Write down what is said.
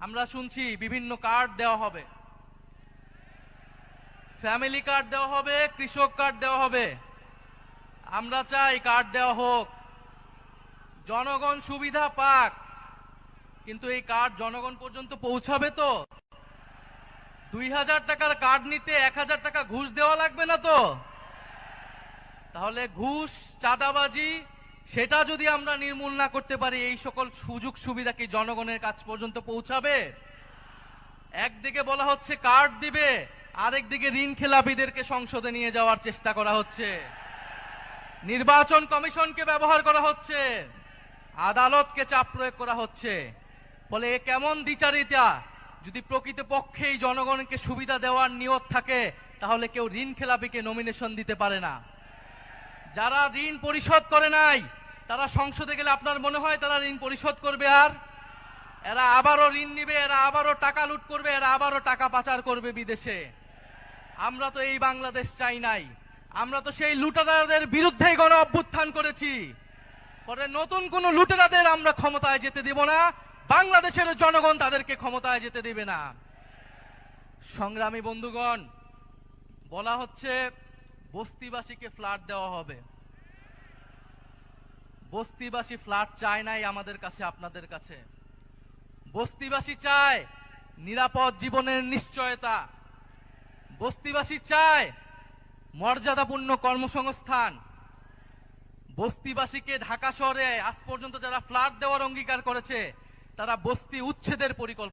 আমরা শুনছি বিভিন্ন কার্ড দেওয়া হবে, ফ্যামিলি কার্ড দেওয়া হবে, কৃষক কার্ড দেওয়া হবে। আমরা চাই কার্ড দেওয়া হোক, জনগণ সুবিধা পাক, কিন্তু এই কার্ড জনগণ পর্যন্ত পৌঁছাবে তো? 2000 টাকার কার্ড নিতে 1000 টাকা ঘুষ দেওয়া লাগবে না তো? তাহলে ঘুষ, চাঁদাবাজি সেটা যদি আমরা নির্মূল না করতে পারি, এই সকল সুযোগ সুবিধা কি জনগণের কাছ পর্যন্ত পৌঁছাবে? একদিকে বলা হচ্ছে কার্ড দিবে, আরেকদিকে ঋণ খেলাপিদেরকে সংসদে নিয়ে যাওয়ার চেষ্টা করা হচ্ছে, নির্বাচন কমিশনকে ব্যবহার করা হচ্ছে, আদালতকে চাপ প্রয়োগ করা হচ্ছে। ফলে এ কেমন দ্বিচারিতা? যদি প্রকৃতপক্ষেই জনগণকে সুবিধা দেওয়ার নিয়ত থাকে, তাহলে কেউ ঋণ খেলাপিকে নমিনেশন দিতে পারে না। যারা ঋণ পরিশোধ করে নাই, তারা সংসদে গেলে আপনার মনে হয় তারা ঋণ পরিশোধ করবে? আর এরা আবারও ঋণ নিবে, এরা আবারও টাকা লুট করবে, এরা আবারও টাকা পাচার করবে বিদেশে। আমরা তো এই বাংলাদেশ চাই নাই, আমরা তো সেই লুটেরাদের বিরুদ্ধেই গণ অভ্যুত্থান করেছি। পরে নতুন কোন লুটেরাদের আমরা ক্ষমতায় যেতে দেব না, বাংলাদেশের জনগণ তাদেরকে ক্ষমতায় যেতে দেবে না। সংগ্রামী বন্ধুগণ, বলা হচ্ছে বস্তিবাসীকে ফ্ল্যাট দেওয়া হবে। বস্তিবাসী ফ্ল্যাট চায় নাই আমাদের কাছে, আপনাদের কাছে। বস্তিবাসী চায় নিরাপদ জীবনের নিশ্চয়তা, বস্তিবাসী চায় মর্যাদাপূর্ণ কর্মসংস্থান। বস্তিবাসীকে ঢাকা শহরে আজ পর্যন্ত যারা ফ্ল্যাট দেওয়ার অঙ্গীকার করেছে, তারা বস্তি উচ্ছেদের পরিকল্পনা